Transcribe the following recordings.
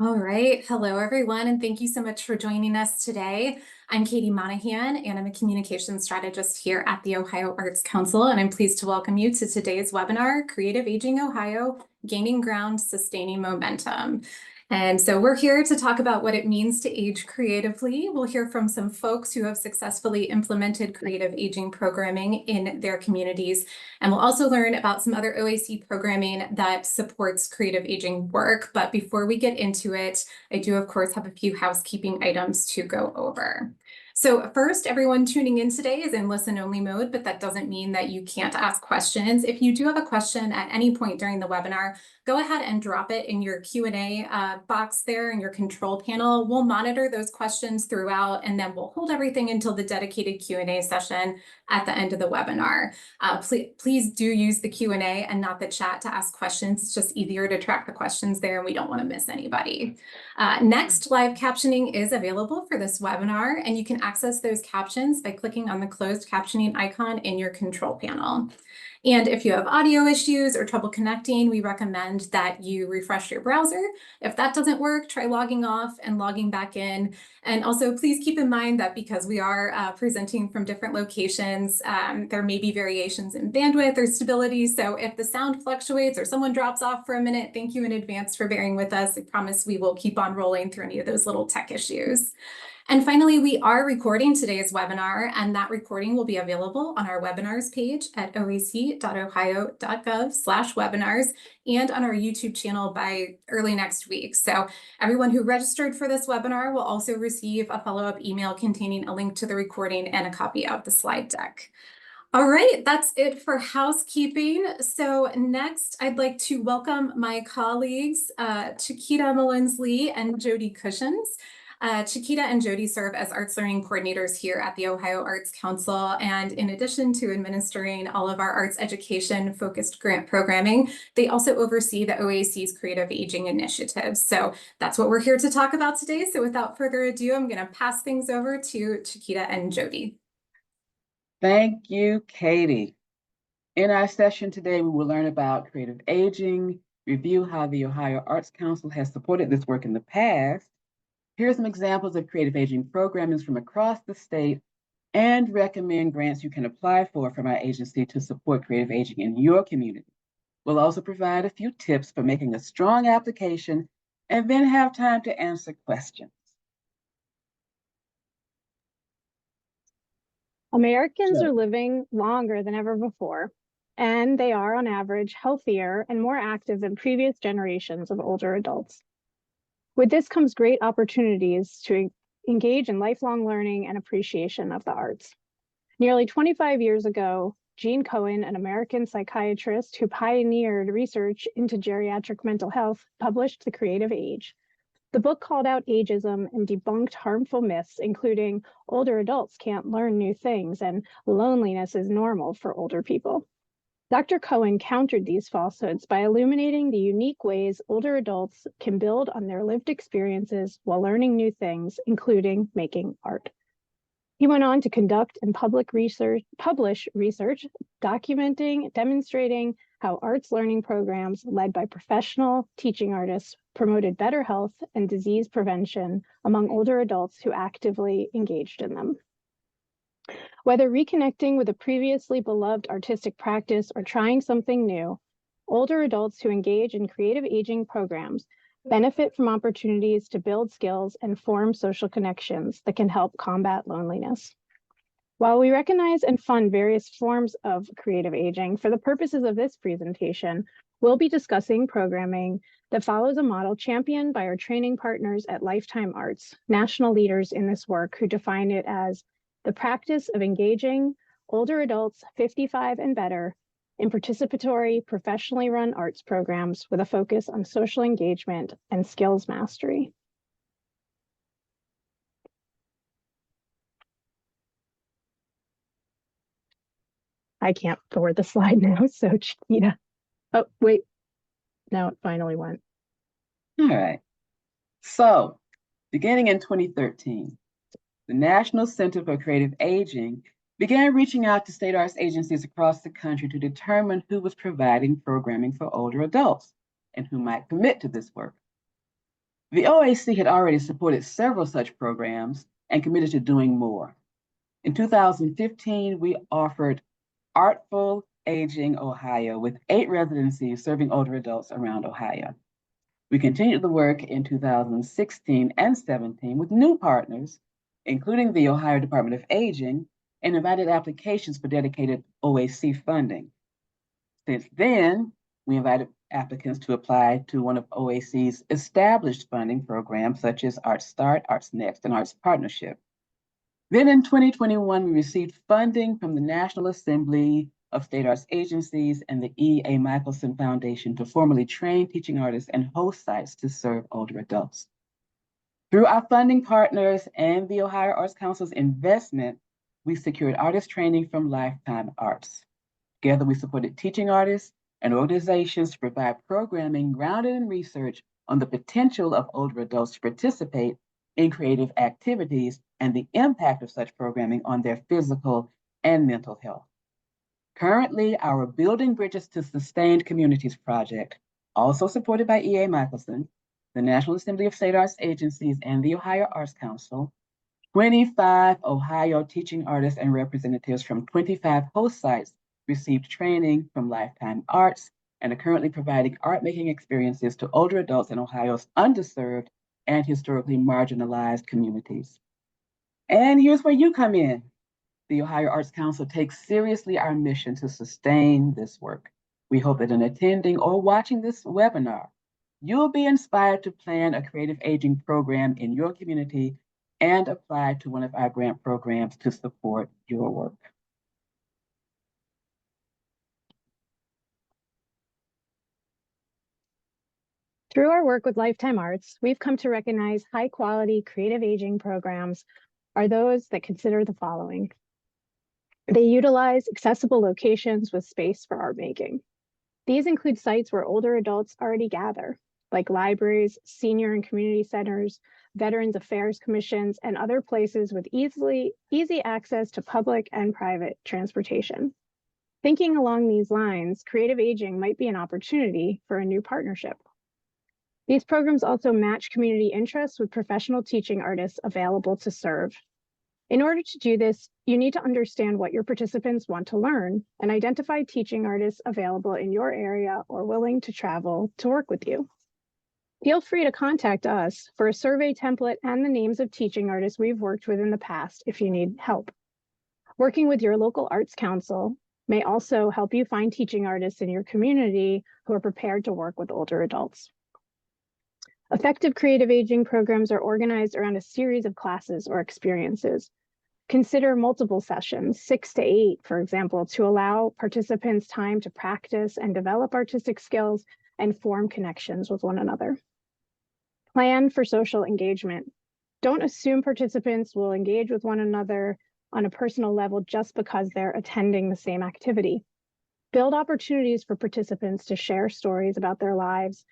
All right. Hello, everyone, and thank you so much for joining us today. I'm Katie Monahan, and I'm a communications strategist here at the Ohio Arts Council, and I'm pleased to welcome you to today's webinar, Creative Aging Ohio, Gaining Ground, Sustaining Momentum. And so we're here to talk about what it means to age creatively. We'll hear from some folks who have successfully implemented creative aging programming in their communities. And we'll also learn about some other OAC programming that supports creative aging work. But before we get into it, I do, of course, have a few housekeeping items to go over. So first, everyone tuning in today is in listen-only mode, but that doesn't mean that you can't ask questions. If you do have a question at any point during the webinar, go ahead and drop it in your Q&A box there in your control panel. We'll monitor those questions throughout, and then we'll hold everything until the dedicated Q&A session at the end of the webinar. Please do use the Q&A and not the chat to ask questions. It's just easier to track the questions there, and we don't want to miss anybody. Next, live captioning is available for this webinar, and you can access those captions by clicking on the closed captioning icon in your control panel. And if you have audio issues or trouble connecting, we recommend that you refresh your browser. If that doesn't work, try logging off and logging back in. And also, please keep in mind that because we are presenting from different locations, there may be variations in bandwidth or stability. So if the sound fluctuates or someone drops off for a minute, thank you in advance for bearing with us. I promise we will keep on rolling through any of those little tech issues. And finally, we are recording today's webinar, and that recording will be available on our webinars page at oac.ohio.gov/webinars and on our YouTube channel by early next week. So everyone who registered for this webinar will also receive a follow-up email containing a link to the recording and a copy of the slide deck. All right, that's it for housekeeping. So next, I'd like to welcome my colleagues, Chiquita Mullins and Jodi Kushins. Chiquita and Jodi serve as arts learning coordinators here at the Ohio Arts Council. And in addition to administering all of our arts education focused grant programming, they also oversee the OAC's creative aging initiatives. So that's what we're here to talk about today. So without further ado, I'm going to pass things over to Chiquita and Jodi. Thank you, Katie. In our session today, we will learn about creative aging, review how the Ohio Arts Council has supported this work in the past. Here are some examples of creative aging programming from across the state and recommend grants you can apply for from our agency to support creative aging in your community. We'll also provide a few tips for making a strong application and then have time to answer questions. Americans are living longer than ever before, and they are on average healthier and more active than previous generations of older adults. With this comes great opportunities to engage in lifelong learning and appreciation of the arts. Nearly 25 years ago, Gene Cohen, an American psychiatrist who pioneered research into geriatric mental health, published The Creative Age. The book called out ageism and debunked harmful myths, including older adults can't learn new things and loneliness is normal for older people. Dr. Cohen countered these falsehoods by illuminating the unique ways older adults can build on their lived experiences while learning new things, including making art. He went on to conduct and publish research demonstrating how arts learning programs led by professional teaching artists promoted better health and disease prevention among older adults who actively engaged in them. Whether reconnecting with a previously beloved artistic practice or trying something new, older adults who engage in creative aging programs benefit from opportunities to build skills and form social connections that can help combat loneliness. While we recognize and fund various forms of creative aging, for the purposes of this presentation, we'll be discussing programming that follows a model championed by our training partners at Lifetime Arts, national leaders in this work who define it as the practice of engaging older adults 55 and better in participatory, professionally run arts programs with a focus on social engagement and skills mastery. I can't forward the slide now, so Chiquita. Oh, wait. Now it finally went. All right. So, beginning in 2013, the National Center for Creative Aging began reaching out to state arts agencies across the country to determine who was providing programming for older adults and who might commit to this work. The OAC had already supported several such programs and committed to doing more. In 2015, we offered Artful Aging Ohio with 8 residencies serving older adults around Ohio. We continued the work in 2016 and 17 with new partners, including the Ohio Department of Aging, and invited applications for dedicated OAC funding. Since then, we invited applicants to apply to one of OAC's established funding programs, such as Arts Start, Arts Next, and Arts Partnership. Then in 2021, we received funding from the National Assembly of State Arts Agencies and the E.A. Michelson Foundation to formally train teaching artists and host sites to serve older adults. Through our funding partners and the Ohio Arts Council's investment, we secured artist training from Lifetime Arts. Together, we supported teaching artists and organizations to provide programming grounded in research on the potential of older adults to participate in creative activities and the impact of such programming on their physical and mental health. Currently, our Building Bridges to Sustained Communities project, also supported by E.A. Michelson, the National Assembly of State Arts Agencies, and the Ohio Arts Council, 25 Ohio teaching artists and representatives from 25 host sites received training from Lifetime Arts and are currently providing art-making experiences to older adults in Ohio's underserved and historically marginalized communities. And here's where you come in. The Ohio Arts Council takes seriously our mission to sustain this work. We hope that in attending or watching this webinar, you'll be inspired to plan a creative aging program in your community and apply to one of our grant programs to support your work. Through our work with Lifetime Arts, we've come to recognize high-quality creative aging programs are those that consider the following. They utilize accessible locations with space for art making. These include sites where older adults already gather, like libraries, senior and community centers, Veterans Affairs Commissions, and other places with easy access to public and private transportation. Thinking along these lines, creative aging might be an opportunity for a new partnership. These programs also match community interests with professional teaching artists available to serve. In order to do this, you need to understand what your participants want to learn and identify teaching artists available in your area or willing to travel to work with you. Feel free to contact us for a survey template and the names of teaching artists we've worked with in the past if you need help. Working with your local arts council may also help you find teaching artists in your community who are prepared to work with older adults. Effective creative aging programs are organized around a series of classes or experiences. Consider multiple sessions, 6 to 8, for example, to allow participants time to practice and develop artistic skills and form connections with one another. Plan for social engagement. Don't assume participants will engage with one another on a personal level just because they're attending the same activity. Build opportunities for participants to share stories about their lives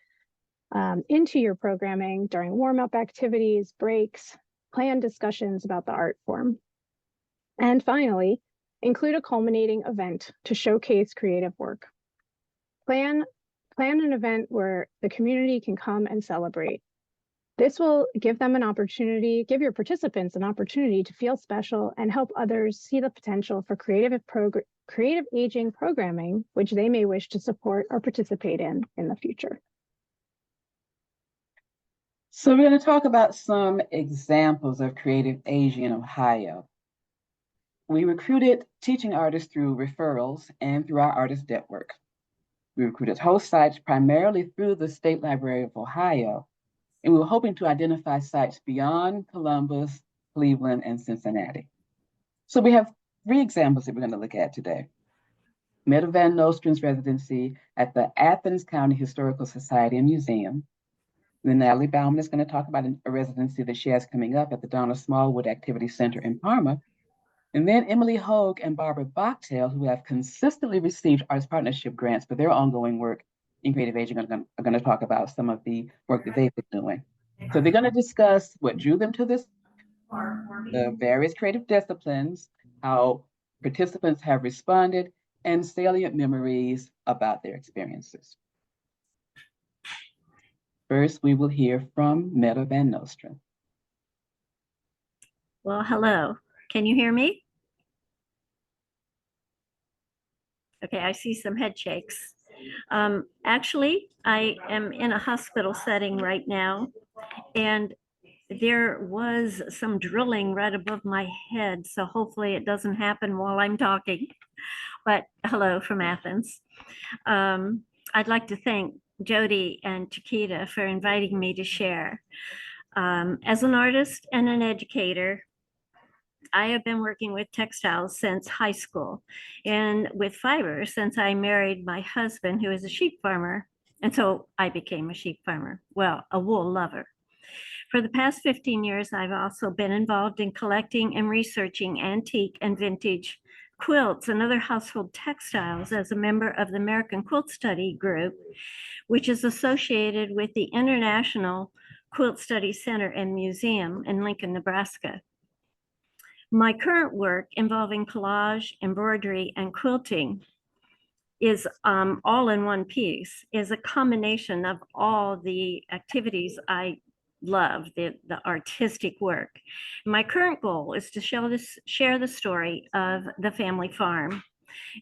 into your programming during warm-up activities, breaks, plan discussions about the art form. And finally, include a culminating event to showcase creative work. Plan an event where the community can come and celebrate. This will give them an opportunity, give your participants an opportunity to feel special and help others see the potential for creative aging programming, which they may wish to support or participate in the future. So we're going to talk about some examples of creative aging in Ohio. We recruited teaching artists through referrals and through our artist network. We recruited host sites primarily through the State Library of Ohio, and we were hoping to identify sites beyond Columbus, Cleveland, and Cincinnati. So we have 3 examples that we're going to look at today. Meta Van Nostren's residency at the Athens County Historical Society and Museum. Then Natalie Bauman is going to talk about a residency that she has coming up at the Donna Smallwood Activity Center in Parma. And then Emily Hogue and Barbara Bachtel, who have consistently received Arts Partnership grants for their ongoing work in creative aging, are going to talk about some of the work that they've been doing. So they're going to discuss what drew them to this, the various creative disciplines, how participants have responded, and salient memories about their experiences. First, we will hear from Meta Van Nostra. Well, hello. Can you hear me? Okay, I see some head shakes. Actually, I am in a hospital setting right now, and there was some drilling right above my head, so hopefully it doesn't happen while I'm talking. But hello from Athens. I'd like to thank Jodi and Chiquita for inviting me to share. As an artist and an educator, I have been working with textiles since high school and with fiber since I married my husband, who is a sheep farmer. And so I became a sheep farmer, well, a wool lover. For the past 15 years, I've also been involved in collecting and researching antique and vintage quilts and other household textiles as a member of the American Quilt Study Group, which is associated with the International Quilt Study Center and Museum in Lincoln, Nebraska. My current work involving collage, embroidery, and quilting is all in one piece, is a combination of all the activities I love, the artistic work. My current goal is to share the story of the family farm,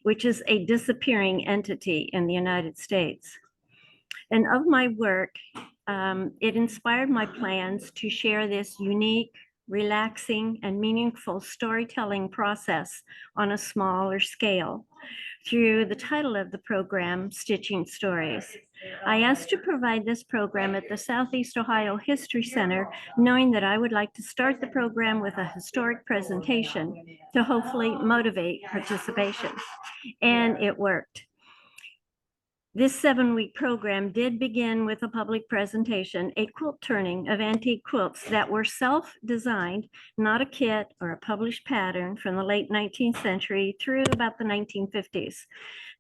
which is a disappearing entity in the United States. And of my work, it inspired my plans to share this unique, relaxing, and meaningful storytelling process on a smaller scale through the title of the program, Stitching Stories. I asked to provide this program at the Southeast Ohio History Center, knowing that I would like to start the program with a historic presentation to hopefully motivate participation. And it worked. This 7-week program did begin with a public presentation, a quilt turning of antique quilts that were self-designed, not a kit or a published pattern from the late 19th century through about the 1950s.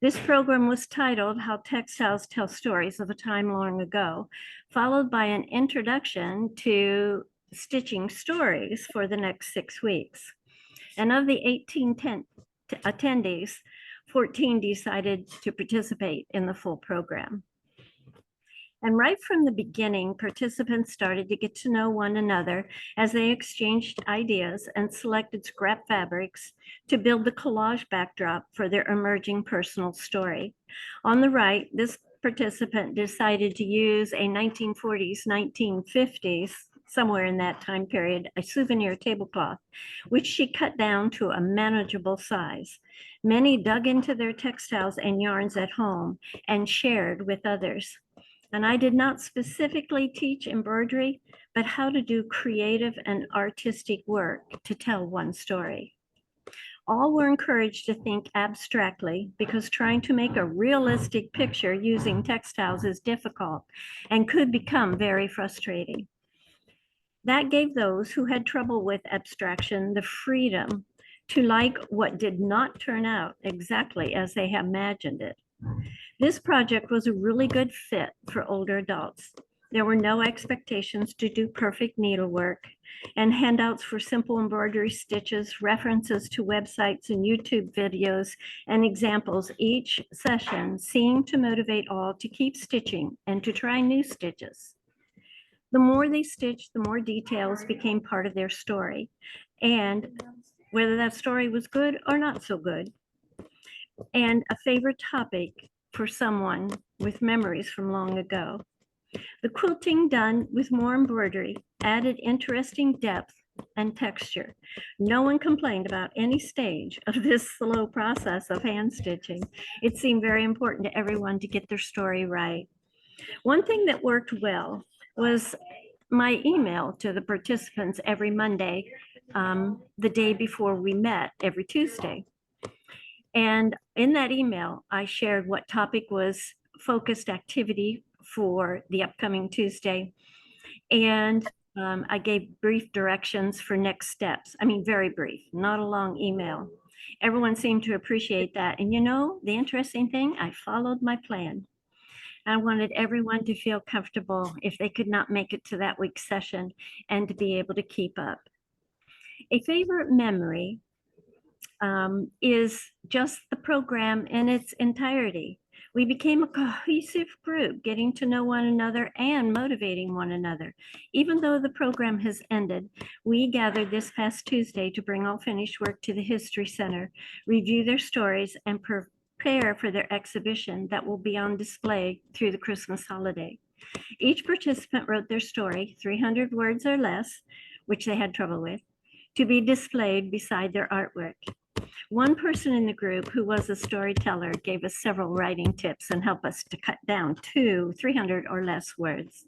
This program was titled How Textiles Tell Stories of a Time Long Ago, followed by an introduction to stitching stories for the next 6 weeks. And of the 18 attendees, 14 decided to participate in the full program. And right from the beginning, participants started to get to know one another as they exchanged ideas and selected scrap fabrics to build the collage backdrop for their emerging personal story. On the right, this participant decided to use a 1940s, 1950s, somewhere in that time period, a souvenir tablecloth, which she cut down to a manageable size. Many dug into their textiles and yarns at home and shared with others. And I did not specifically teach embroidery, but how to do creative and artistic work to tell one story. All were encouraged to think abstractly because trying to make a realistic picture using textiles is difficult and could become very frustrating. That gave those who had trouble with abstraction the freedom to like what did not turn out exactly as they had imagined it. This project was a really good fit for older adults. There were no expectations to do perfect needlework, and handouts for simple embroidery stitches, references to websites and YouTube videos, and examples each session seemed to motivate all to keep stitching and to try new stitches. The more they stitched, the more details became part of their story, and whether that story was good or not so good, and a favorite topic for someone with memories from long ago. The quilting done with more embroidery added interesting depth and texture. No one complained about any stage of this slow process of hand stitching. It seemed very important to everyone to get their story right. One thing that worked well was my email to the participants every Monday, the day before we met every Tuesday. And in that email, I shared what topic was focused activity for the upcoming Tuesday. And I gave brief directions for next steps. I mean, very brief, not a long email. Everyone seemed to appreciate that. And you know, the interesting thing, I followed my plan. I wanted everyone to feel comfortable if they could not make it to that week's session and to be able to keep up. A favorite memory is just the program in its entirety. We became a cohesive group, getting to know one another and motivating one another. Even though the program has ended, we gathered this past Tuesday to bring all finished work to the History Center, review their stories, and prepare for their exhibition that will be on display through the Christmas holiday. Each participant wrote their story, 300 words or less, which they had trouble with, to be displayed beside their artwork. One person in the group who was a storyteller gave us several writing tips and helped us to cut down to 300 or less words.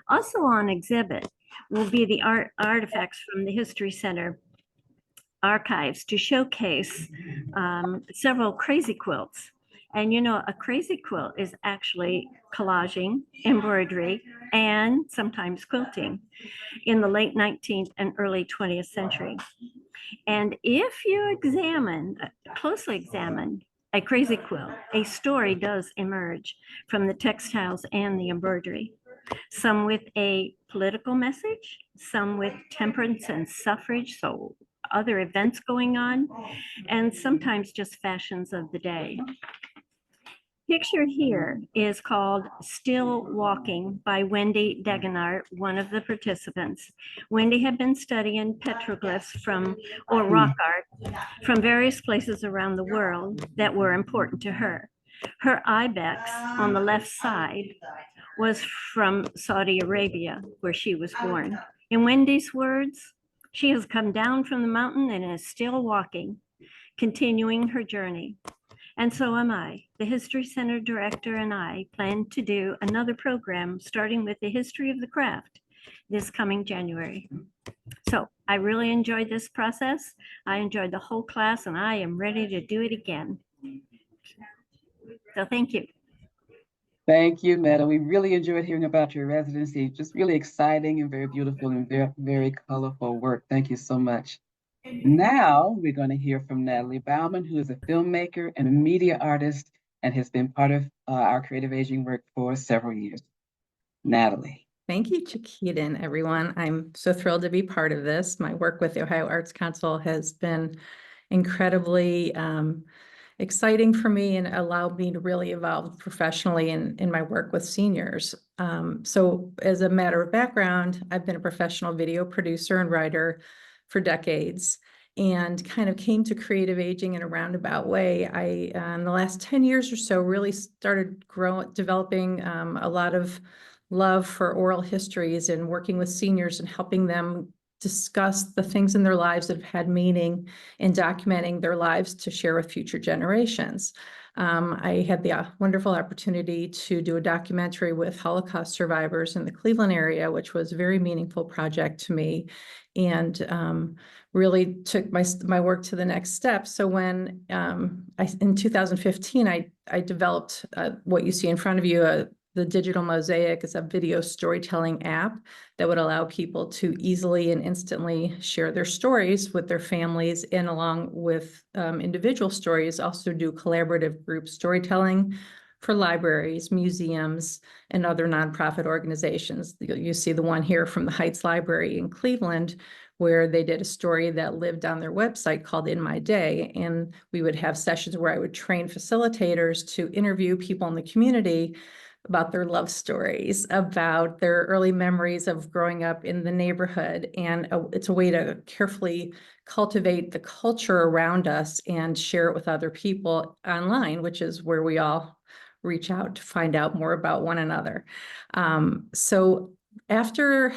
Also on exhibit will be the artifacts from the History Center archives to showcase several crazy quilts. And you know, a crazy quilt is actually collaging, embroidery, and sometimes quilting in the late 19th and early 20th century. And if you closely examine a crazy quilt, a story does emerge from the textiles and the embroidery. Some with a political message, some with temperance and suffrage, so other events going on, and sometimes just fashions of the day. Pictured here is called Still Walking by Wendy Degenart, one of the participants. Wendy had been studying petroglyphs or rock art from various places around the world that were important to her. Her ibex on the left side was from Saudi Arabia, where she was born. In Wendy's words, she has come down from the mountain and is still walking, continuing her journey. And so am I. The History Center director and I plan to do another program starting with the history of the craft this coming January. So I really enjoyed this process. I enjoyed the whole class and I am ready to do it again. So thank you. Thank you, Meta. We really enjoyed hearing about your residency. Just really exciting and very beautiful and very, very colorful work. Thank you so much. Now we're going to hear from Natalie Bauman, who is a filmmaker and a media artist and has been part of our creative aging work for several years. Natalie. Thank you, Chiquita, and everyone. I'm so thrilled to be part of this. My work with the Ohio Arts Council has been incredibly exciting for me and allowed me to really evolve professionally in my work with seniors. So as a matter of background, I've been a professional video producer and writer for decades and kind of came to creative aging in a roundabout way. I, in the last 10 years or so, really started developing a lot of love for oral histories and working with seniors and helping them discuss the things in their lives that have had meaning and documenting their lives to share with future generations. I had the wonderful opportunity to do a documentary with Holocaust survivors in the Cleveland area, which was a very meaningful project to me and really took my work to the next step. So when in 2015, I developed what you see in front of you, the Digital Mosaic is a video storytelling app that would allow people to easily and instantly share their stories with their families and along with individual stories, also do collaborative group storytelling for libraries, museums, and other nonprofit organizations. You see the one here from the Heights Library in Cleveland, where they did a story that lived on their website called In My Day. And we would have sessions where I would train facilitators to interview people in the community about their love stories, about their early memories of growing up in the neighborhood. And it's a way to carefully cultivate the culture around us and share it with other people online, which is where we all reach out to find out more about one another. So after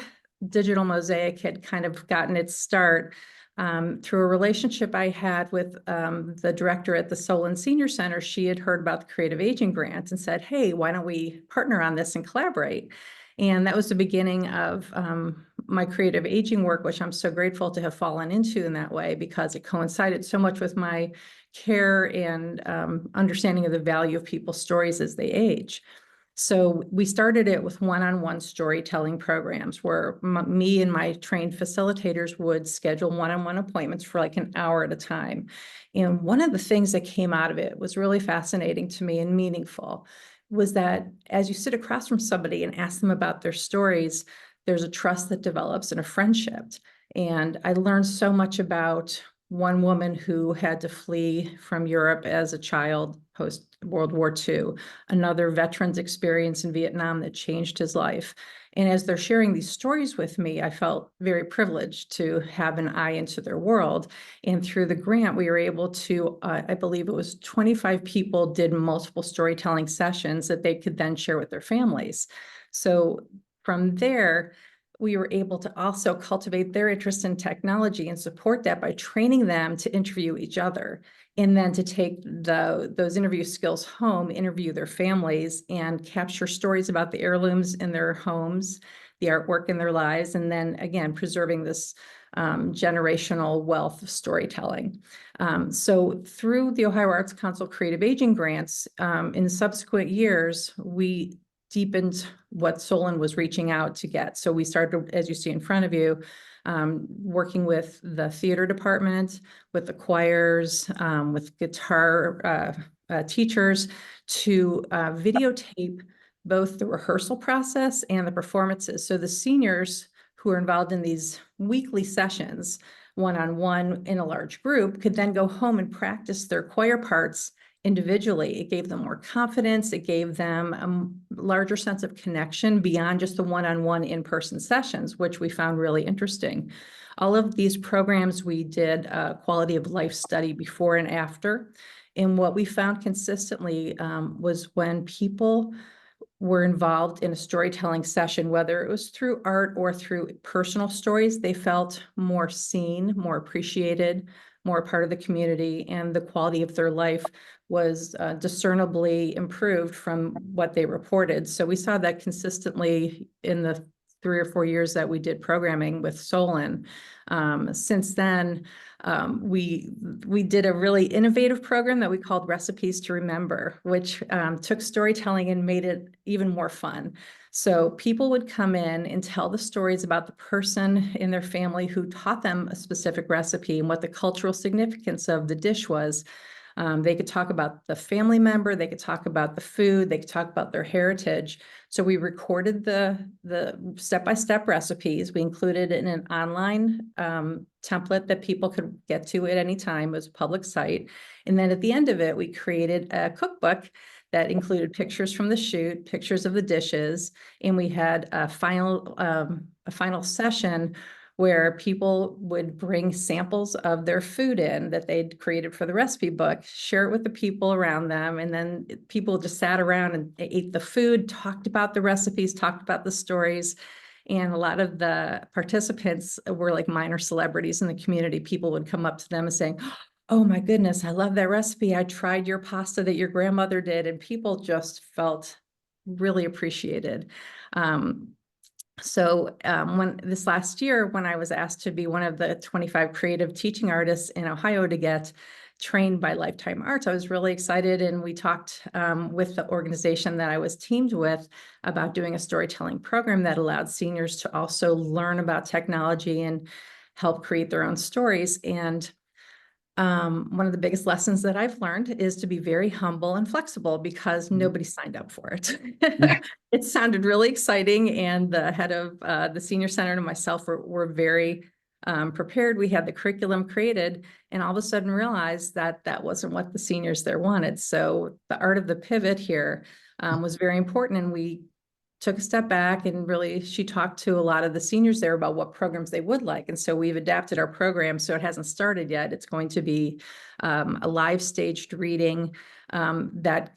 Digital Mosaic had kind of gotten its start, through a relationship I had with the director at the Solon Senior Center, she had heard about the Creative Aging Grant and said, hey, why don't we partner on this and collaborate? And that was the beginning of my creative aging work, which I'm so grateful to have fallen into in that way because it coincided so much with my care and understanding of the value of people's stories as they age. So we started it with one-on-one storytelling programs where me and my trained facilitators would schedule one-on-one appointments for like an hour at a time. And one of the things that came out of it was really fascinating to me and meaningful was that as you sit across from somebody and ask them about their stories, there's a trust that develops and a friendship. And I learned so much about one woman who had to flee from Europe as a child World War II, another veteran's experience in Vietnam that changed his life. And as they're sharing these stories with me, I felt very privileged to have an eye into their world. And through the grant, we were able to, I believe it was 25 people did multiple storytelling sessions that they could then share with their families. So from there, we were able to also cultivate their interest in technology and support that by training them to interview each other, and then to take those interview skills home, interview their families, and capture stories about the heirlooms in their homes, the artwork in their lives, and then again, preserving this generational wealth of storytelling. So through the Ohio Arts Council Creative Aging Grants, in subsequent years, we deepened what Solon was reaching out to get. So we started, as you see in front of you, working with the theater department, with the choirs, with guitar teachers to videotape both the rehearsal process and the performances. So the seniors who are involved in these weekly sessions, one-on-one in a large group, could then go home and practice their choir parts individually. It gave them more confidence. It gave them a larger sense of connection beyond just the one-on-one in-person sessions, which we found really interesting. All of these programs, we did a quality of life study before and after. And what we found consistently was when people were involved in a storytelling session, whether it was through art or through personal stories, they felt more seen, more appreciated, more part of the community, and the quality of their life was discernibly improved from what they reported. So we saw that consistently in the 3 or 4 years that we did programming with Solon. Since then, we did a really innovative program that we called Recipes to Remember, which took storytelling and made it even more fun. So people would come in and tell the stories about the person in their family who taught them a specific recipe and what the cultural significance of the dish was. They could talk about the family member, they could talk about the food, they could talk about their heritage. So we recorded the step-by-step recipes. We included it in an online template that people could get to at any time. It was a public site. And then at the end of it, we created a cookbook that included pictures from the shoot, pictures of the dishes, and we had a final session where people would bring samples of their food in that they'd created for the recipe book, share it with the people around them, and then people just sat around and ate the food, talked about the recipes, talked about the stories. And a lot of the participants were like minor celebrities in the community. People would come up to them and saying, "Oh my goodness, I love that recipe. I tried your pasta that your grandmother did." And people just felt really appreciated. So when this last year, when I was asked to be one of the 25 creative teaching artists in Ohio to get trained by Lifetime Arts, I was really excited. And we talked with the organization that I was teamed with about doing a storytelling program that allowed seniors to also learn about technology and help create their own stories. And one of the biggest lessons that I've learned is to be very humble and flexible because nobody signed up for it. It sounded really exciting, and the head of the senior center and myself were very prepared. We had the curriculum created, and all of a sudden realized that that wasn't what the seniors there wanted. So the art of the pivot here was very important, and we took a step back and really, she talked to a lot of the seniors there about what programs they would like. And so we've adapted our program. So it hasn't started yet. It's going to be a live staged reading that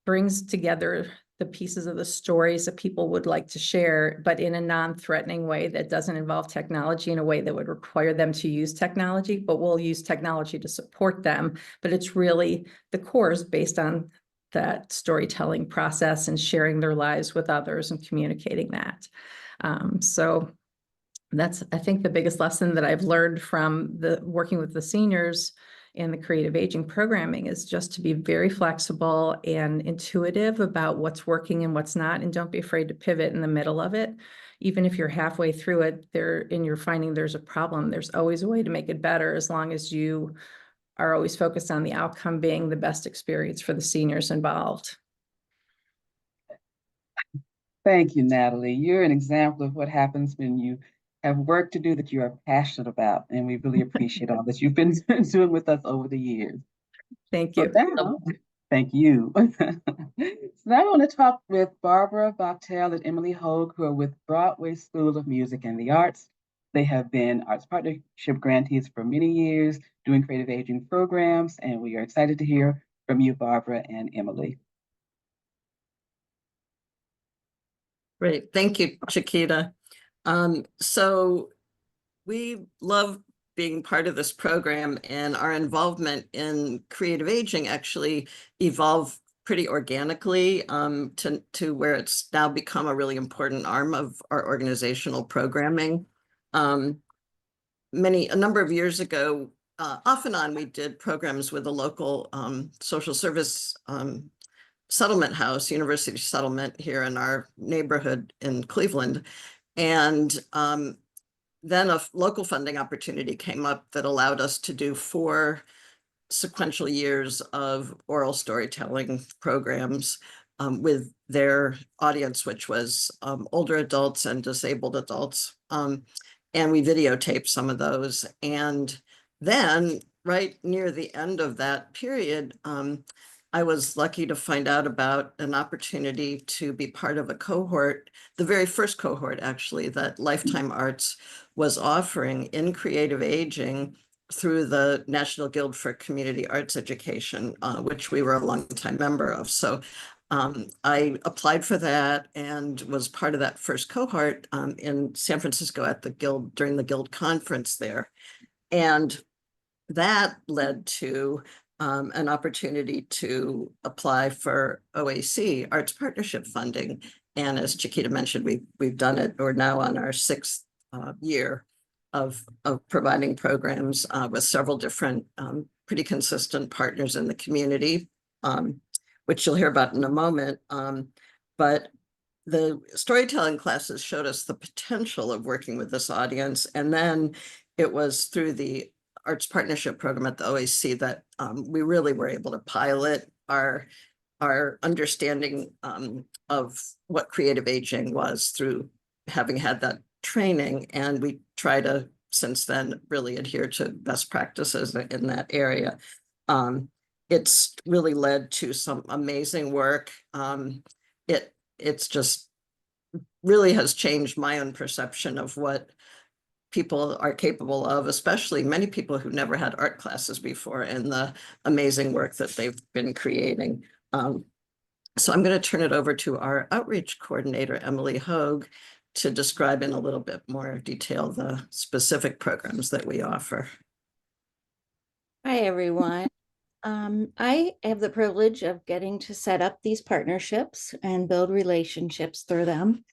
brings together the pieces of the stories that people would like to share, but in a non-threatening way that doesn't involve technology in a way that would require them to use technology, but we'll use technology to support them. But it's really, the core is based on that storytelling process and sharing their lives with others and communicating that. So that's, I think, the biggest lesson that I've learned from the working with the seniors and the creative aging programming is just to be very flexible and intuitive about what's working and what's not, and don't be afraid to pivot in the middle of it. Even if you're halfway through it there and you're finding there's a problem, there's always a way to make it better, as long as you are always focused on the outcome being the best experience for the seniors involved. Thank you, Natalie. You're an example of what happens when you have work to do that you are passionate about, and we really appreciate all that you've been doing with us over the years. Thank So you. now, Thank you. So now I want to talk with Barbara Bachtel and Emily Hogue, who are with Broadway School of Music and the Arts. They have been Arts Partnership grantees for many years, doing creative aging programs, and we are excited to hear from you, Barbara and Emily. Great, thank you, Chiquita. So we love being part of this program, and our involvement in creative aging actually evolved pretty organically to where it's now become a really important arm of our organizational programming. A number of years ago, off and on, we did programs with a local social service settlement house, University Settlement, here in our neighborhood in Cleveland. And then a local funding opportunity came up that allowed us to do 4 sequential years of oral storytelling programs with their audience, which was older adults and disabled adults. And we videotaped some of those. And then right near the end of that period, I was lucky to find out about an opportunity to be part of a cohort, the very first cohort actually, that Lifetime Arts was offering in creative aging through the National Guild for Community Arts Education, which we were a longtime member of. So I applied for that and was part of that first cohort in San Francisco at the Guild, during the Guild conference there. And that led to an opportunity to apply for OAC, Arts Partnership funding. And as Chiquita mentioned, we've done it. We're now on our 6th year of providing programs with several different pretty consistent partners in the community, which you'll hear about in a moment. But the storytelling classes showed us the potential of working with this audience. And then it was through the Arts Partnership Program at the OAC that we really were able to pilot our understanding of what creative aging was through having had that training. And we try to, since then, really adhere to best practices in that area. It's really led to some amazing work. It's just really has changed my own perception of what people are capable of, especially many people who never had art classes before, and the amazing work that they've been creating. So I'm going to turn it over to our outreach coordinator, Emily Hogue, to describe in a little bit more detail the specific programs that we offer. Hi, everyone. I have the privilege of getting to set up these partnerships and build relationships through them.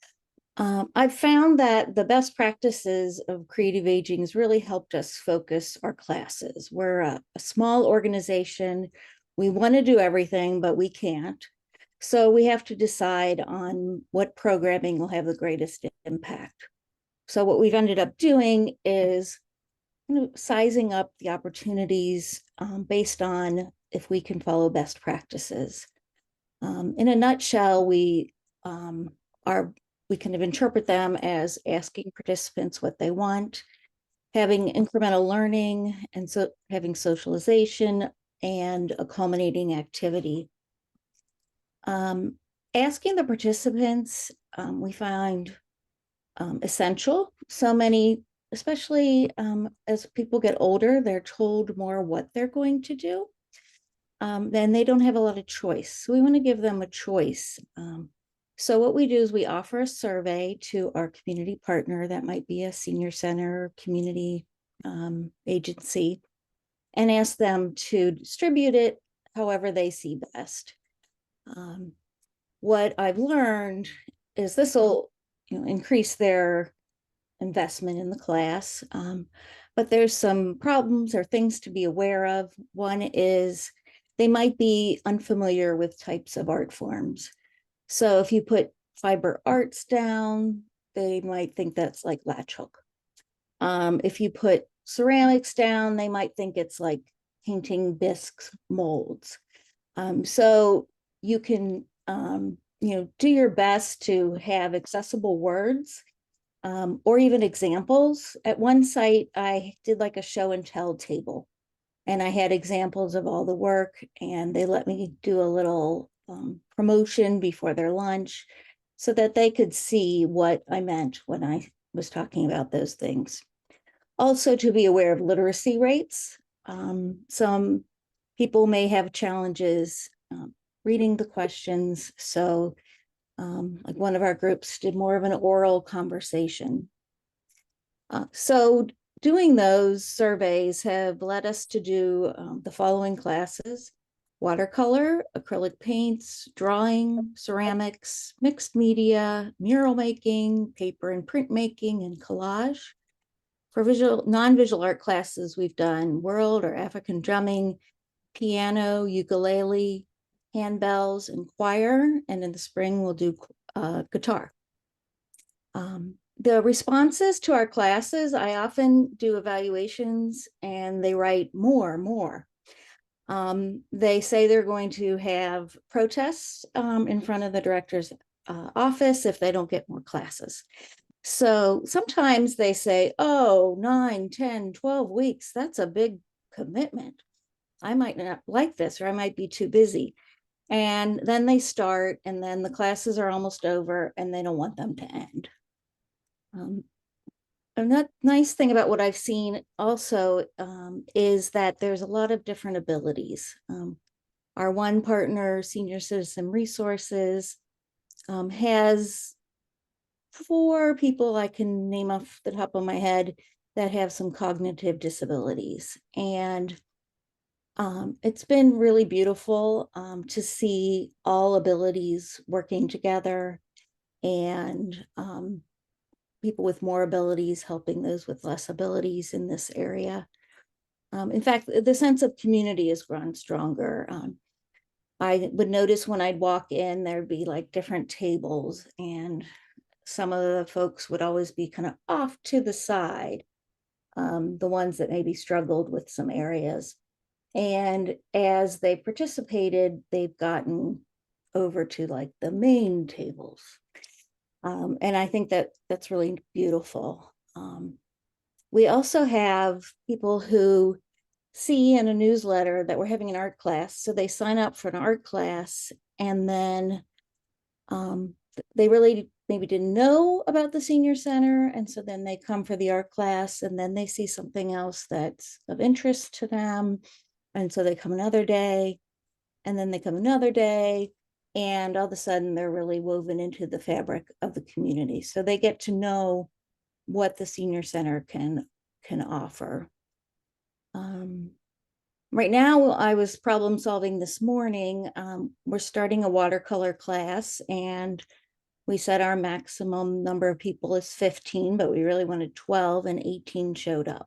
I've found that the best practices of creative aging has really helped us focus our classes. We're a small organization. We want to do everything, but we can't. So we have to decide on what programming will have the greatest impact. So what we've ended up doing is sizing up the opportunities based on if we can follow best practices. In a nutshell, we kind of interpret them as asking participants what they want, having incremental learning, and so having socialization and a culminating activity. Asking the participants, we find essential. So many, especially as people get older, they're told more what they're going to do. Then they don't have a lot of choice. So we want to give them a choice. So what we do is we offer a survey to our community partner, that might be a senior center, community agency, and ask them to distribute it however they see best. What I've learned is this will increase their investment in the class, but there's some problems or things to be aware of. One is they might be unfamiliar with types of art forms. So if you put fiber arts down, they might think that's like latch hook. If you put ceramics down, they might think it's like painting bisques molds. So you can do your best to have accessible words or even examples. At one site, I did like a show and tell table. And I had examples of all the work, and they let me do a little promotion before their lunch so that they could see what I meant when I was talking about those things. Also, to be aware of literacy rates. Some people may have challenges reading the questions. So like one of our groups did more of an oral conversation. So doing those surveys have led us to do the following classes: watercolor, acrylic paints, drawing, ceramics, mixed media, mural making, paper and print making, and collage. For non-visual art classes, we've done world or African drumming, piano, ukulele, handbells, and choir. And in the spring, we'll do guitar. The responses to our classes, I often do evaluations and they write more. They say they're going to have protests in front of the director's office if they don't get more classes. So sometimes they say, oh, 9, 10, 12 weeks, that's a big commitment. I might not like this, or I might be too busy. And then they start, and then the classes are almost over, and they don't want them to end. A nice thing about what I've seen also is that there's a lot of different abilities. Our one partner, Senior Citizen Resources, has 4 people I can name off the top of my head that have some cognitive disabilities. And it's been really beautiful to see all abilities working together, and people with more abilities helping those with less abilities in this area. In fact, the sense of community has grown stronger. I would notice when I'd walk in, there'd be like different tables, and some of the folks would always be kind of off to the side, the ones that maybe struggled with some areas. And as they participated, they've gotten over to like the main tables. And I think that that's really beautiful. We also have people who see in a newsletter that we're having an art class. So they sign up for an art class, and then they really maybe didn't know about the senior center. And so then they come for the art class, and then they see something else that's of interest to them. And so they come another day, and then they come another day, and all of a sudden they're really woven into the fabric of the community. So they get to know what the senior center can offer. Right now, I was problem solving this morning. We're starting a watercolor class, and we set our maximum number of people as 15, but we really wanted 12, and 18 showed up.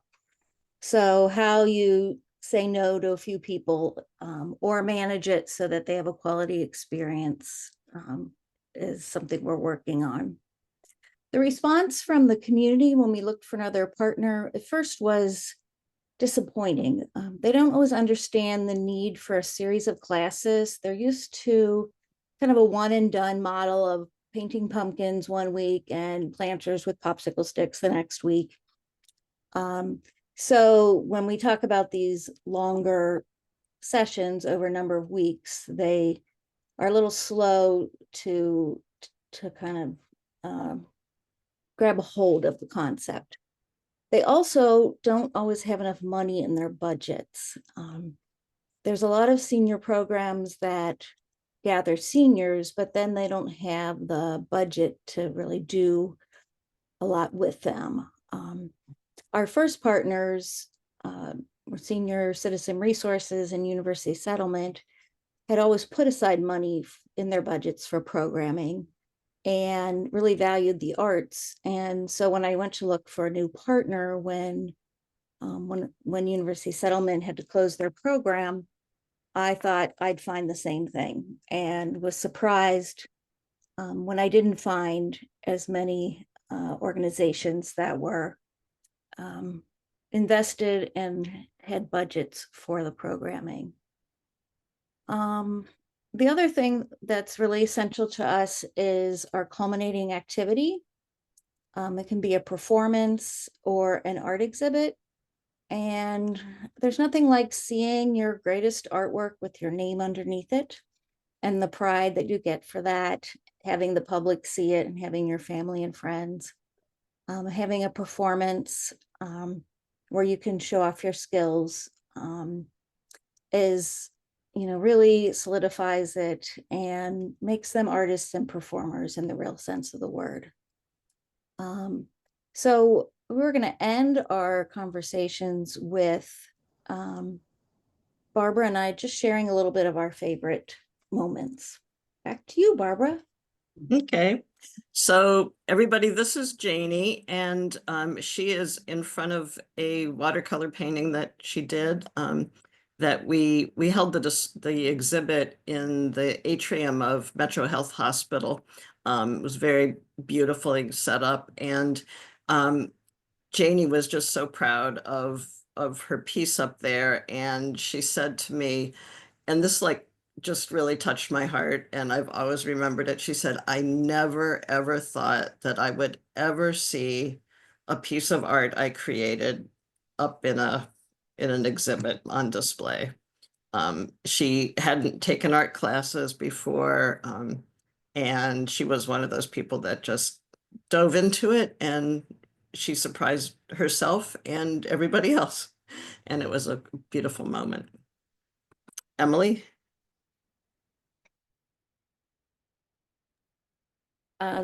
So how you say no to a few people or manage it so that they have a quality experience is something we're working on. The response from the community when we looked for another partner at first was disappointing. They don't always understand the need for a series of classes. They're used to kind of a one and done model of painting pumpkins one week and planters with popsicle sticks the next week. So when we talk about these longer sessions over a number of weeks, they are a little slow to kind of grab a hold of the concept. They also don't always have enough money in their budgets. There's a lot of senior programs that gather seniors, but then they don't have the budget to really do a lot with them. Our first partners were Senior Citizen Resources and University Settlement, had always put aside money in their budgets for programming and really valued the arts. And so when I went to look for a new partner, when University Settlement had to close their program, I thought I'd find the same thing, and was surprised when I didn't find as many organizations that were invested and had budgets for the programming. The other thing that's really essential to us is our culminating activity. It can be a performance or an art exhibit. And there's nothing like seeing your greatest artwork with your name underneath it and the pride that you get for that, having the public see it and having your family and friends, having a performance where you can show off your skills is, really solidifies it and makes them artists and performers in the real sense of the word. So we're going to end our conversations with Barbara and I just sharing a little bit of our favorite moments. Back to you, Barbara. Okay, so everybody, this is Janie, and she is in front of a watercolor painting that she did. That we held the exhibit in the atrium of Metro Health Hospital. It was very beautifully set up, and Janie was just so proud of her piece up there, and she said to me, and this just really touched my heart, and I've always remembered it. She said, I never ever thought that I would ever see a piece of art I created up in an exhibit on display. She hadn't taken art classes before, and she was one of those people that just dove into it, and she surprised herself and everybody else. And it was a beautiful moment. Emily?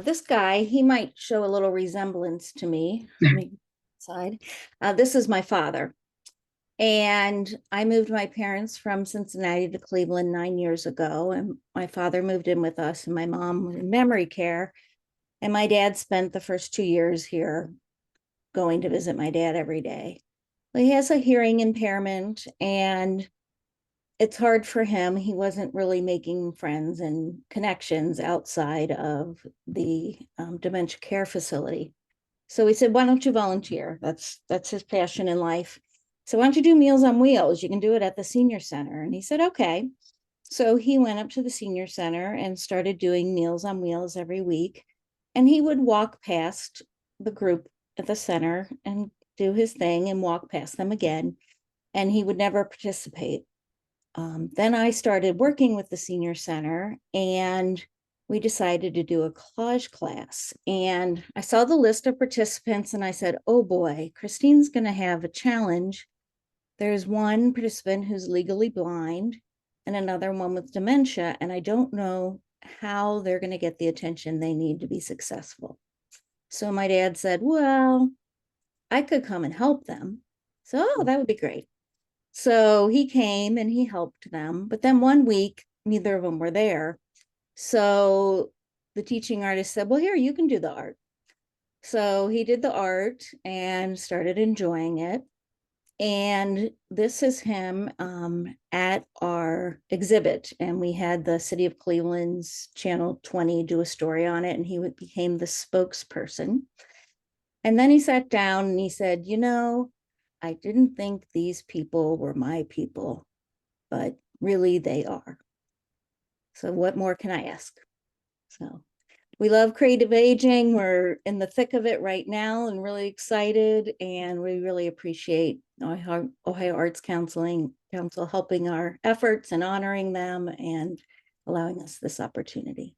This guy, he might show a little resemblance to me. This is my father. And I moved my parents from Cincinnati to Cleveland 9 years ago. And my father moved in with us and my mom was in memory care. And my dad spent the first 2 years here going to visit my dad every day. Well, he has a hearing impairment and it's hard for him. He wasn't really making friends and connections outside of the dementia care facility. So we said, why don't you volunteer? That's his passion in life. So why don't you do Meals on Wheels? You can do it at the senior center. And he said, okay. So he went up to the senior center and started doing Meals on Wheels every week. And he would walk past the group at the center and do his thing and walk past them again. And he would never participate. Then I started working with the senior center and we decided to do a collage class. And I saw the list of participants and I said, oh boy, Christine's going to have a challenge. There's one participant who's legally blind and another one with dementia. And I don't know how they're going to get the attention they need to be successful. So my dad said, well, I could come and help them. So, oh, that would be great. So he came and he helped them. But then one week, neither of them were there. So the teaching artist said, well, here, you can do the art. So he did the art and started enjoying it. And this is him at our exhibit. And we had the City of Cleveland's Channel 20 do a story on it. And he became the spokesperson. And then he sat down and he said, I didn't think these people were my people, but really they are. So what more can I ask? So we love creative aging. We're in the thick of it right now and really excited. And we really appreciate Ohio Arts Council helping our efforts and honoring them and allowing us this opportunity.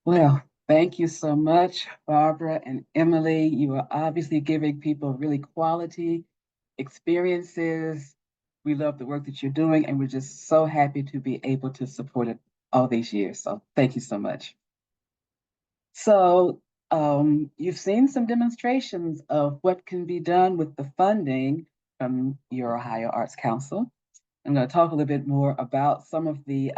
Well, thank you so much, Barbara and Emily. You are obviously giving people really quality experiences. We love the work that you're doing, and we're just so happy to be able to support it all these years. So thank you so much. So you've seen some demonstrations of what can be done with the funding from your Ohio Arts Council. I'm going to talk a little bit more about some of the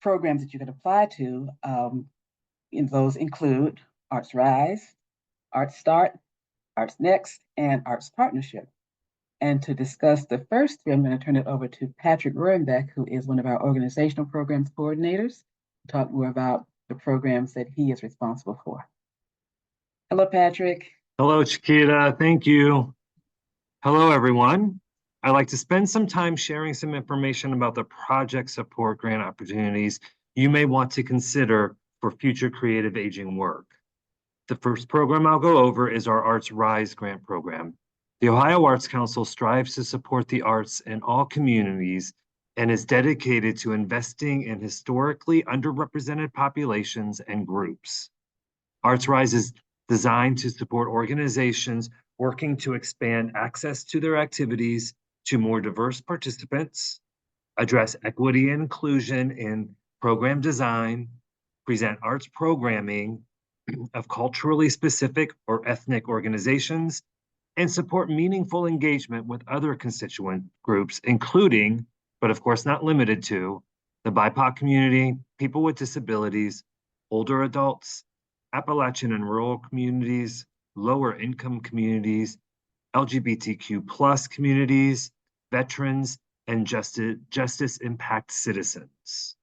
programs that you can apply to. And those include Arts Rise, Arts Start, Arts Next, and Arts Partnership. And to discuss the first three, I'm going to turn it over to Patrick Roenbeck, who is one of our organizational programs coordinators, to talk more about the programs that he is responsible for. Hello, Patrick. Hello, Chiquita. Thank you. Hello, everyone. I'd like to spend some time sharing some information about the project support grant opportunities you may want to consider for future creative aging work. The first program I'll go over is our Arts Rise grant program. The Ohio Arts Council strives to support the arts in all communities and is dedicated to investing in historically underrepresented populations and groups. ArtsRise is designed to support organizations working to expand access to their activities to more diverse participants, address equity and inclusion in program design, present arts programming of culturally specific or ethnic organizations, and support meaningful engagement with other constituent groups, including, but of course not limited to, the BIPOC community, people with disabilities, older adults, Appalachian and rural communities, lower income communities, LGBTQ+ communities, veterans, and justice impact citizens.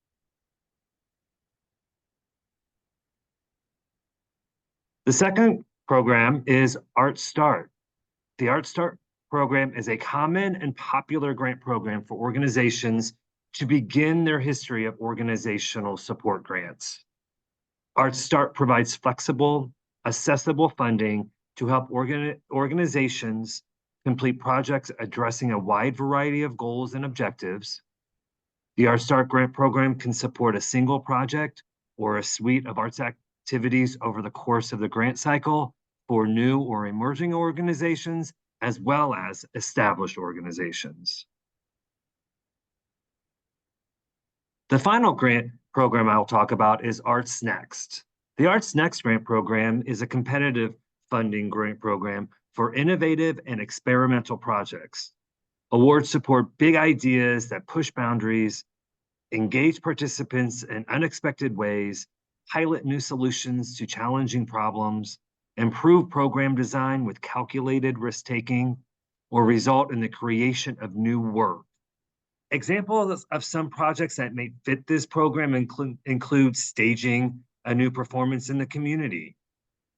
The second program is Art Start. The Art Start program is a common and popular grant program for organizations to begin their history of organizational support grants. Art Start provides flexible, accessible funding to help organizations complete projects addressing a wide variety of goals and objectives. The Art Start grant program can support a single project or a suite of arts activities over the course of the grant cycle for new or emerging organizations, as well as established organizations. The final grant program I'll talk about is Arts Next. The Arts Next grant program is a competitive funding grant program for innovative and experimental projects. Awards support big ideas that push boundaries, engage participants in unexpected ways, pilot new solutions to challenging problems, improve program design with calculated risk-taking, or result in the creation of new work. Examples of some projects that may fit this program include staging a new performance in the community,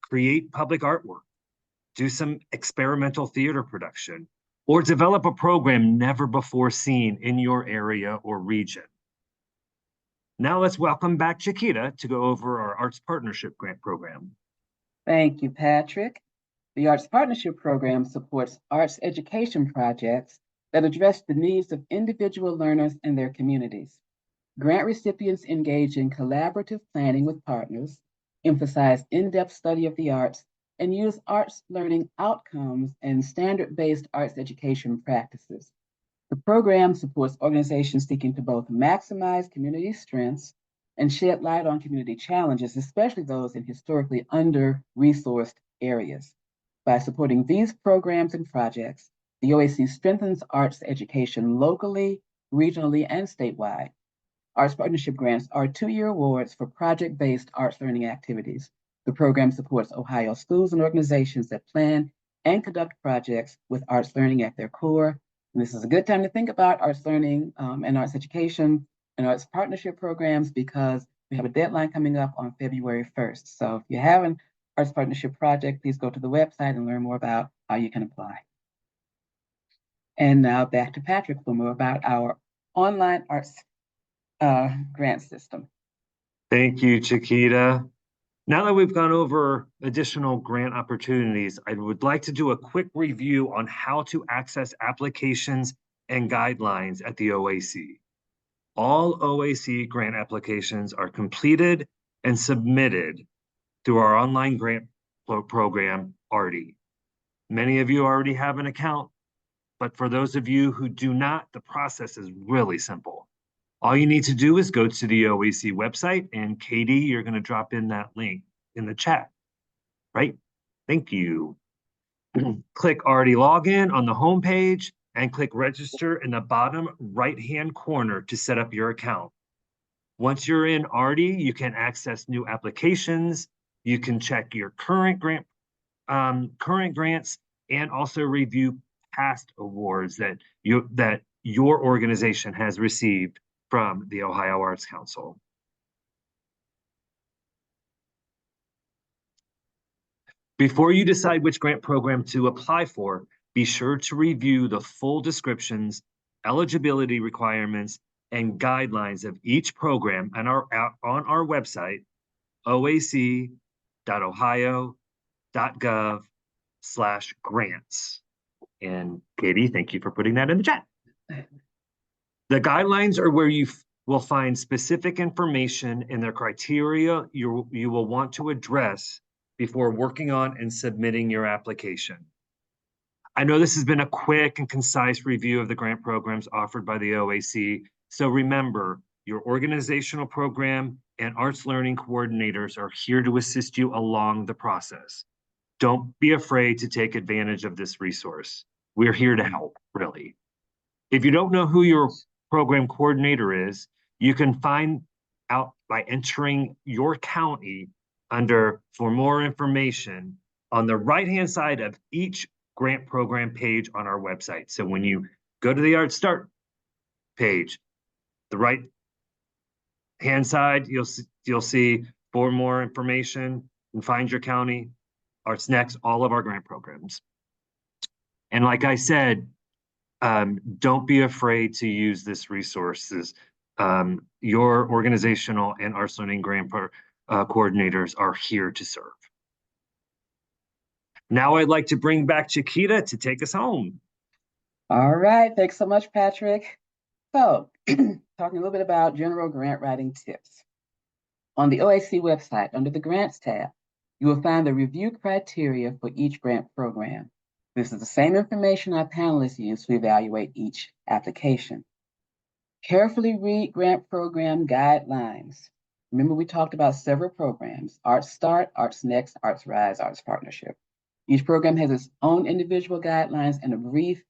create public artwork, do some experimental theater production, or develop a program never before seen in your area or region. Now let's welcome back Chiquita to go over our Arts Partnership Grant Program. Thank you, Patrick. The Arts Partnership Program supports arts education projects that address the needs of individual learners and their communities. Grant recipients engage in collaborative planning with partners, emphasize in-depth study of the arts, and use arts learning outcomes and standard-based arts education practices. The program supports organizations seeking to both maximize community strengths and shed light on community challenges, especially those in historically under-resourced areas. By supporting these programs and projects, the OAC strengthens arts education locally, regionally, and statewide. Arts Partnership Grants are 2-year awards for project-based arts learning activities. The program supports Ohio schools and organizations that plan and conduct projects with arts learning at their core. And this is a good time to think about arts learning and arts education and arts partnership programs, because we have a deadline coming up on February 1st. So if you have an arts partnership project, please go to the website and learn more about how you can apply. And now back to Patrick for more about our online arts grant system. Thank you, Chiquita. Now that we've gone over additional grant opportunities, I would like to do a quick review on how to access applications and guidelines at the OAC. All OAC grant applications are completed and submitted through our online grant program, ARTI. Many of you already have an account, but for those of you who do not, the process is really simple. All you need to do is go to the OAC website, and Katie, you're going to drop in that link in the chat, right? Thank you. Click Already Login on the homepage and click Register in the bottom right-hand corner to set up your account. Once you're in Artie, you can access new applications. You can check your current grants, and also review past awards that your organization has received from the Ohio Arts Council. Before you decide which grant program to apply for, be sure to review the full descriptions, eligibility requirements, and guidelines of each program on our website, oac.ohio.gov/grants. And Katie, thank you for putting that in the chat. The guidelines are where you will find specific information and their criteria you will want to address before working on and submitting your application. I know this has been a quick and concise review of the grant programs offered by the OAC. So remember, your organizational program and arts learning coordinators are here to assist you along the process. Don't be afraid to take advantage of this resource. We're here to help, really. If you don't know who your program coordinator is, you can find out by entering your county under for more information on the right-hand side of each grant program page on our website. So when you go to the Art Start page, the right-hand side, you'll see for more information and find your county, Arts Next, all of our grant programs. And like I said, don't be afraid to use this resources. Your organizational and arts learning grant coordinators are here to serve. Now I'd like to bring back Chiquita to take us home. All right, thanks so much, Patrick. So, talking a little bit about general grant writing tips. On the OAC website, under the Grants tab, you will find the review criteria for each grant program. This is the same information our panelists use to evaluate each application. Carefully read grant program guidelines. Remember, we talked about several programs: Arts Start, Arts Next, Arts Rise, Arts Partnership. Each program has its own individual guidelines and a brief,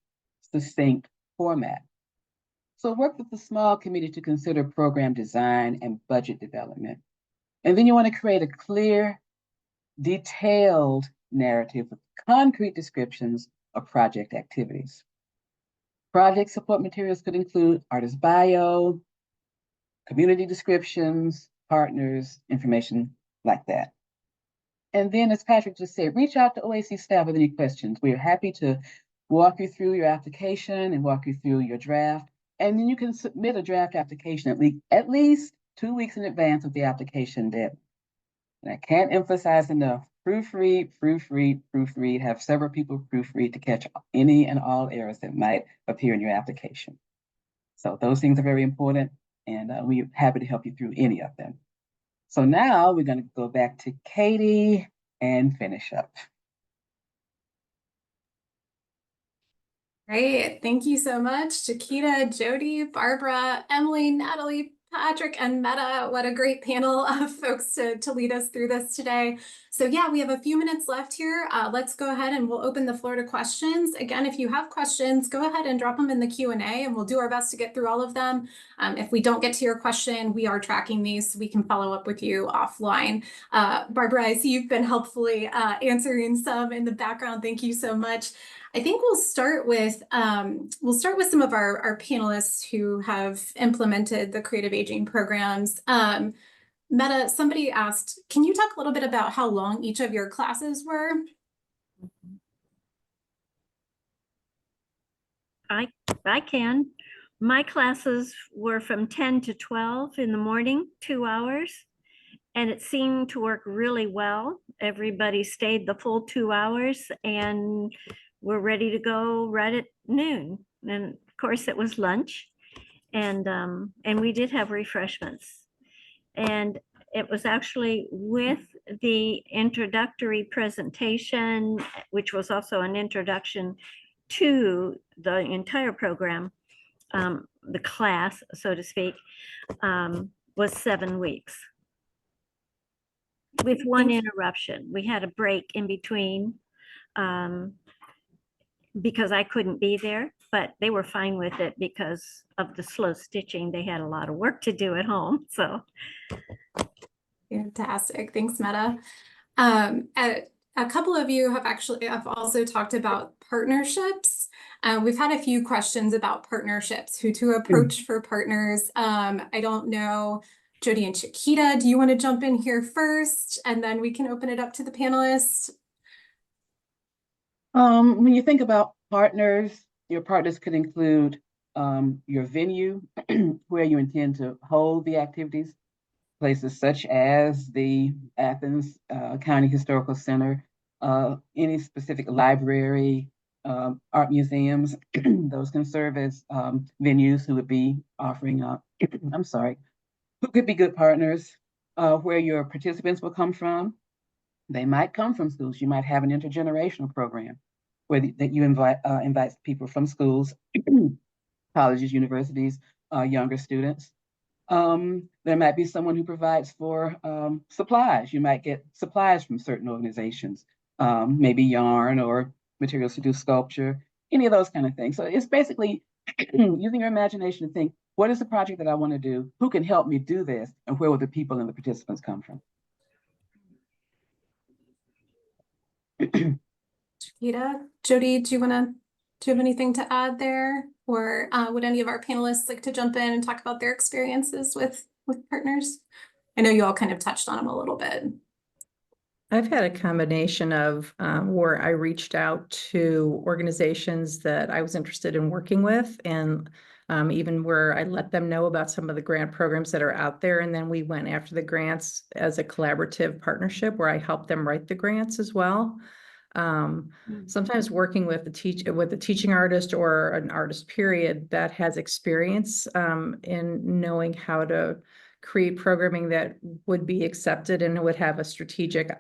succinct format. So work with the small committee to consider program design and budget development. And then you want to create a clear, detailed narrative with concrete descriptions of project activities. Project support materials could include artist bio, community descriptions, partners, information like that. And then, as Patrick just said, reach out to OAC staff with any questions. We are happy to walk you through your application and walk you through your draft. And then you can submit a draft application at least 2 weeks in advance of the application deadline. And I can't emphasize enough, proofread, proofread, proofread, have several people proofread to catch any and all errors that might appear in your application. So those things are very important, and we're happy to help you through any of them. So now we're going to go back to Katie and finish up. Great. Thank you so much, Chiquita, Jodi, Barbara, Emily, Natalie, Patrick, and Meta. What a great panel of folks to lead us through this today. So yeah, we have a few minutes left here. Let's go ahead and we'll open the floor to questions. Again, if you have questions, go ahead and drop them in the Q&A and we'll do our best to get through all of them. If we don't get to your question, we are tracking these so we can follow up with you offline. Barbara, I see you've been helpfully answering some in the background. Thank you so much. I think we'll start with some of our panelists who have implemented the creative aging programs. Meta, somebody asked, can you talk a little bit about how long each of your classes were? I can. My classes were from 10 to 12 in the morning, 2 hours, and it seemed to work really well. Everybody stayed the full 2 hours and we're ready to go right at noon. And of course it was lunch, and we did have refreshments. And it was actually with the introductory presentation, which was also an introduction to the entire program, the class, so to speak, was 7 weeks. With one interruption. We had a break in between, because I couldn't be there, but they were fine with it because of the slow stitching. They had a lot of work to do at home, so. Fantastic, thanks, Meta. A couple of you have also talked about partnerships. We've had a few questions about partnerships, who to approach for partners. I don't know, Jodi and Chiquita, do you want to jump in here first, and then we can open it up to the panelists? When you think about partners, your partners could include your venue, where you intend to hold the activities, places such as the Athens County Historical Center, any specific library, art museums. Those can serve as venues who would be offering up, I'm sorry, who could be good partners. Where your participants will come from. They might come from schools. You might have an intergenerational program where that you invite people from schools, colleges, universities, younger students. There might be someone who provides for supplies. You might get supplies from certain organizations, maybe yarn or materials to do sculpture, any of those kind of things. So it's basically using your imagination to think, what is the project that I want to do? Who can help me do this? And where will the people and the participants come from? Chiquita, Jodi, do you have anything to add there? Or would any of our panelists like to jump in and talk about their experiences with partners? I know you all kind of touched on them a little bit. I've had a combination of where I reached out to organizations that I was interested in working with, and even where I let them know about some of the grant programs that are out there. And then we went after the grants as a collaborative partnership where I helped them write the grants as well. Sometimes working with a teaching artist or an artist period that has experience in knowing how to create programming that would be accepted and would have a strategic,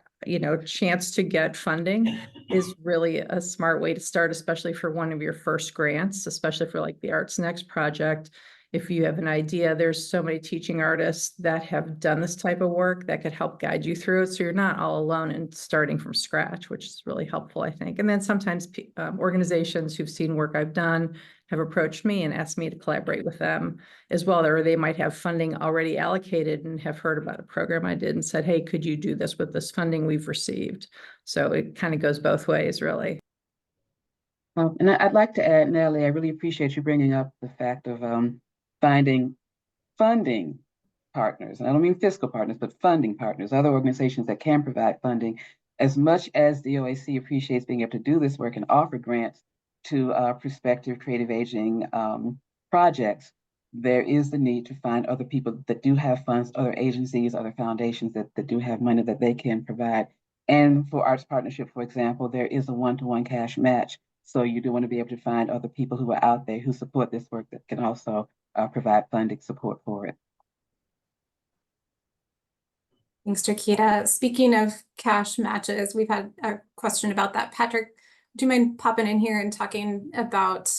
chance to get funding is really a smart way to start, especially for one of your first grants, especially for like the Arts Next project. If you have an idea, there's so many teaching artists that have done this type of work that could help guide you through it. So you're not all alone and starting from scratch, which is really helpful, I think. And then sometimes organizations who've seen work I've done have approached me and asked me to collaborate with them as well. Or they might have funding already allocated and have heard about a program I did and said, hey, could you do this with this funding we've received? So it kind of goes both ways, really. And I'd like to add, Natalie, I really appreciate you bringing up the fact of finding funding partners. And I don't mean fiscal partners, but funding partners, other organizations that can provide funding. As much as the OAC appreciates being able to do this work and offer grants to prospective creative aging projects, there is the need to find other people that do have funds, other agencies, other foundations that do have money that they can provide. And for Arts Partnership, for example, there is a one-to-one cash match. So you do want to be able to find other people who are out there who support this work that can also provide funding support for it. Thanks, Chiquita. Speaking of cash matches, we've had a question about that. Patrick, do you mind popping in here and talking about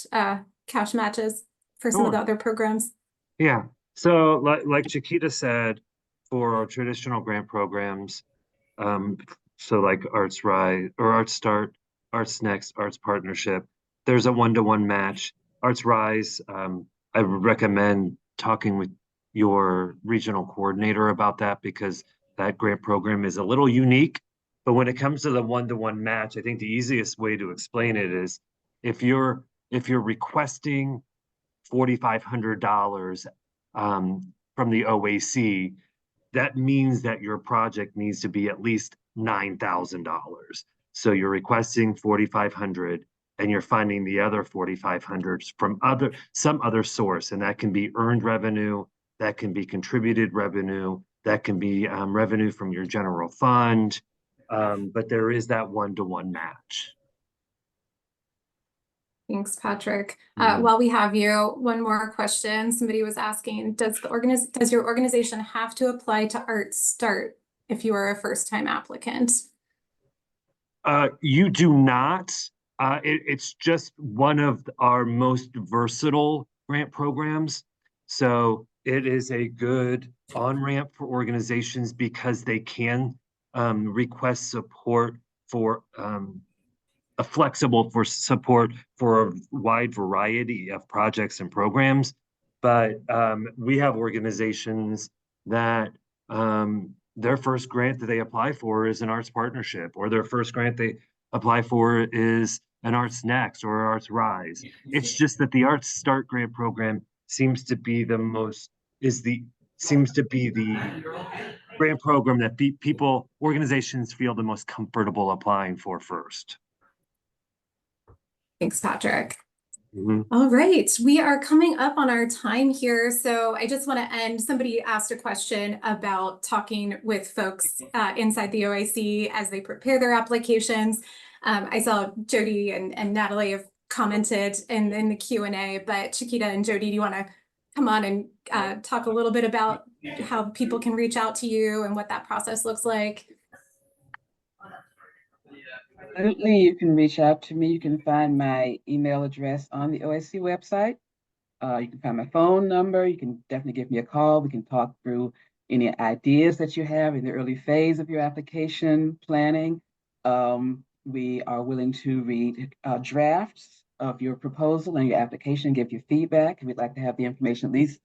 cash matches for some of the other programs? Yeah, so like Chiquita said, for our traditional grant programs, so like Arts Rise or Arts Start, Arts Next, Arts Partnership, there's a one-to-one match. Arts Rise, I would recommend talking with your regional coordinator about that because that grant program is a little unique. But when it comes to the one-to-one match, I think the easiest way to explain it is if you're requesting $4,500 from the OAC, that means that your project needs to be at least $9,000. So you're requesting $4,500 and you're finding the other $4,500 from some other source, and that can be earned revenue, that can be contributed revenue, that can be revenue from your general fund, but there is that one-to-one match. Thanks, Patrick. While we have you, one more question. Somebody was asking, does your organization have to apply to Arts Start if you are a first-time applicant? You do not. It's just one of our most versatile grant programs. So it is a good on-ramp for organizations because they can request support for flexible for support for a wide variety of projects and programs. But we have organizations that their first grant that they apply for is an arts partnership, or their first grant they apply for is an Arts Next or Arts Rise. It's just that the Arts Start grant program seems to be the grant program that organizations feel the most comfortable applying for first. Thanks, Patrick. Mm-hmm. All right, we are coming up on our time here. So I just want to end, somebody asked a question about talking with folks inside the OAC as they prepare their applications. I saw Jodi and Natalie have commented in the Q&A, but Chiquita and Jodi, do you want to come on and talk a little bit about how people can reach out to you and what that process looks like? Absolutely, you can reach out to me. You can find my email address on the OSC website. You can find my phone number. You can definitely give me a call. We can talk through any ideas that you have in the early phase of your application planning. We are willing to read drafts of your proposal and your application, give you feedback. We'd like to have the information at least,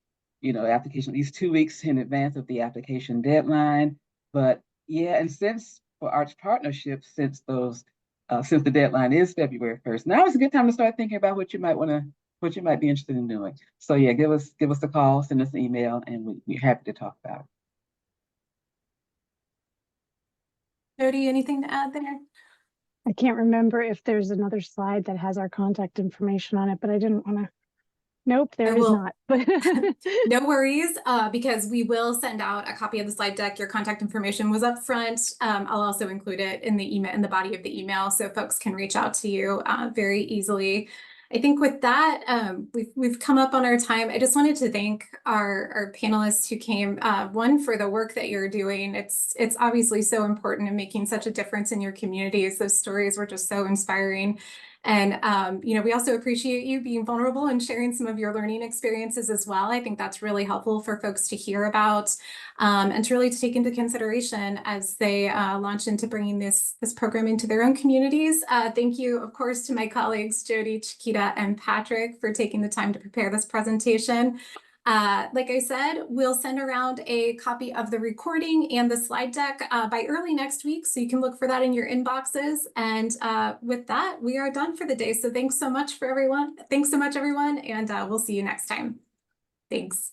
application at least 2 weeks in advance of the application deadline. But yeah, and since for arts partnerships, since the deadline is February 1st, now is a good time to start thinking about what you might be interested in doing. So yeah, give us a call, send us an email, and we're happy to talk about it. Jodi, anything to add there? I can't remember if there's another slide that has our contact information on it, but I didn't want to. Nope, there is not. No worries, because we will send out a copy of the slide deck. Your contact information was up front. I'll also include it in the email, in the body of the email, so folks can reach out to you very easily. I think with that, we've come up on our time. I just wanted to thank our panelists who came, one, for the work that you're doing. It's obviously so important in making such a difference in your communities. Those stories were just so inspiring. And, we also appreciate you being vulnerable and sharing some of your learning experiences as well. I think that's really helpful for folks to hear about, and to really take into consideration as they launch into bringing this program into their own communities. Thank you, of course, to my colleagues, Jodi, Chiquita, and Patrick for taking the time to prepare this presentation. Like I said, we'll send around a copy of the recording and the slide deck by early next week, so you can look for that in your inboxes. And with that, we are done for the day. So thanks so much, everyone, and we'll see you next time. Thanks.